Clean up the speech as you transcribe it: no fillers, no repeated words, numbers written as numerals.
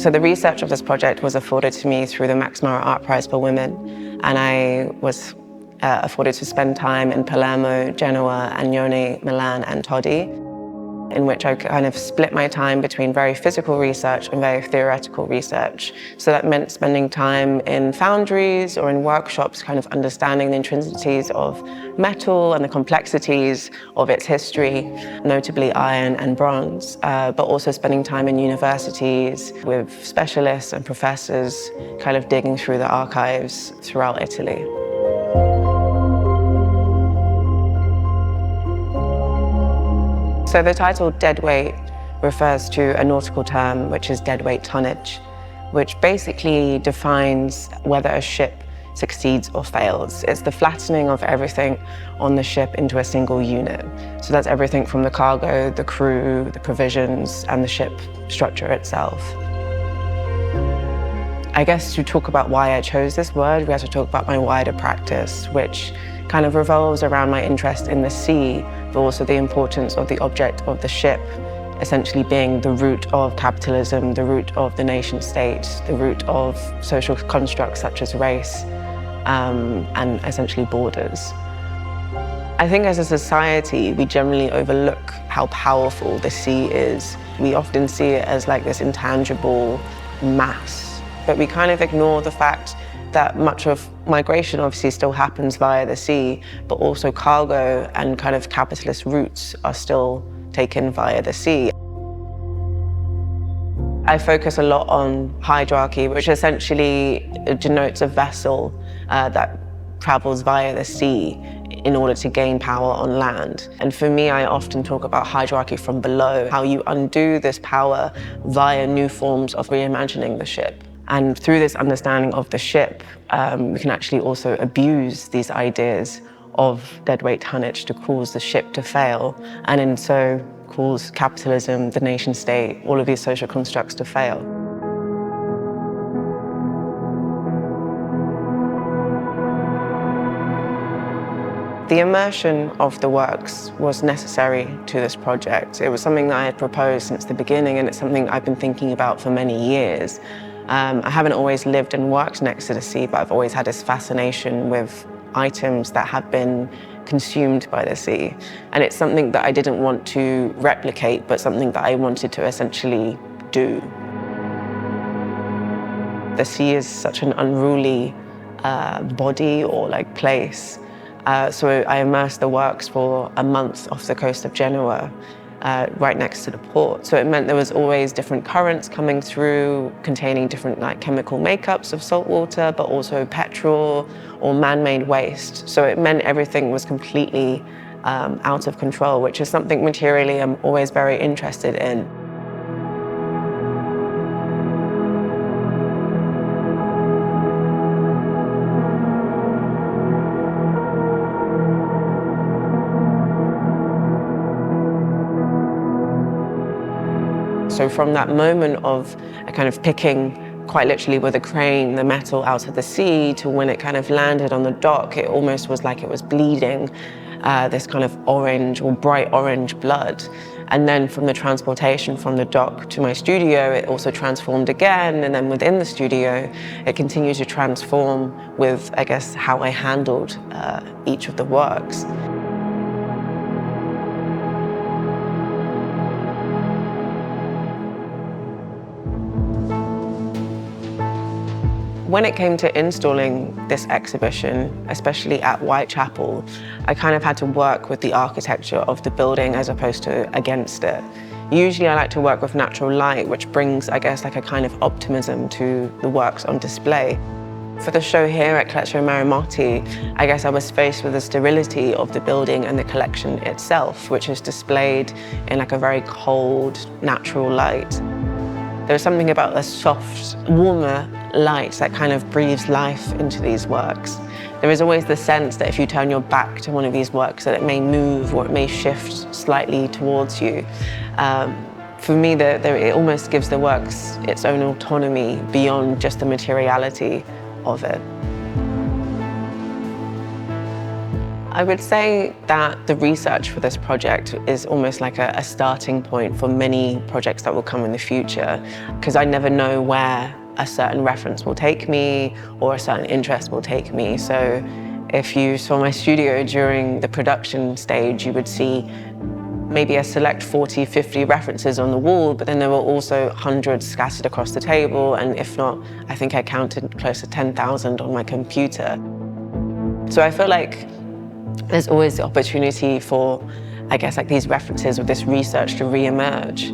So the research of this project was afforded to me through the Max Mara Art Prize for Women, and I was afforded to spend time in Palermo, Genoa, Agnone, Milan and Todi, in which I kind of split my time between very physical research and very theoretical research. So that meant spending time in foundries or in workshops, kind of understanding the intrinsities of metal and the complexities of its history, notably iron and bronze, but also spending time in universities with specialists and professors, kind of digging through the archives throughout Italy. So the title Deadweight refers to a nautical term, which is deadweight tonnage, which basically defines whether a ship succeeds or fails. It's the flattening of everything on the ship into a single unit. So that's everything from the cargo, the crew, the provisions, and the ship structure itself. I guess to talk about why I chose this word, we have to talk about my wider practice, which kind of revolves around my interest in the sea, but also the importance of the object of the ship, essentially being the root of capitalism, the root of the nation state, the root of social constructs such as race, and essentially borders. I think as a society, we generally overlook how powerful the sea is. We often see it as like this intangible mass, but we kind of ignore the fact that much of migration obviously still happens via the sea, but also cargo and kind of capitalist routes are still taken via the sea. I focus a lot on hydrarchy, which essentially denotes a vessel that travels via the sea in order to gain power on land. And for me, I often talk about hydrarchy from below, how you undo this power via new forms of reimagining the ship. And through this understanding of the ship, we can actually also abuse these ideas of deadweight tonnage to cause the ship to fail, and in so cause capitalism, the nation state, all of these social constructs to fail. The immersion of the works was necessary to this project. It was something that I had proposed since the beginning, and it's something I've been thinking about for many years. I haven't always lived and worked next to the sea, but I've always had this fascination with items that have been consumed by the sea. And it's something that I didn't want to replicate, but something that I wanted to essentially do. The sea is such an unruly body or like place. So I immersed the works for a month off the coast of Genoa, right next to the port. So it meant there was always different currents coming through, containing different like chemical makeups of salt water, but also petrol or man-made waste. So it meant everything was completely out of control, which is something materially I'm always very interested in. So from that moment of a kind of picking, quite literally with a crane, the metal out of the sea, to when it kind of landed on the dock, it almost was like it was bleeding this kind of orange or bright orange blood. And then from the transportation from the dock to my studio, it also transformed again. And then within the studio, it continued to transform with, I guess, how I handled each of the works. When it came to installing this exhibition, especially at Whitechapel, I kind of had to work with the architecture of the building as opposed to against it. Usually I like to work with natural light, which brings, I guess, like a kind of optimism to the works on display. For the show here at Collezione Maramotti, I guess I was faced with the sterility of the building and the collection itself, which is displayed in like a very cold, natural light. There's something about the soft, warmer light that kind of breathes life into these works. There is always the sense that if you turn your back to one of these works, that it may move or it may shift slightly towards you. For me, it almost gives the works its own autonomy beyond just the materiality of it. I would say that the research for this project is almost like a starting point for many projects that will come in the future, because I never know where a certain reference will take me or a certain interest will take me. So if you saw my studio during the production stage, you would see maybe a select 40, 50 references on the wall, but then there were also hundreds scattered across the table, and if not, I think I counted close to 10,000 on my computer. So I feel like there's always the opportunity for, I guess, like these references or this research to re-emerge.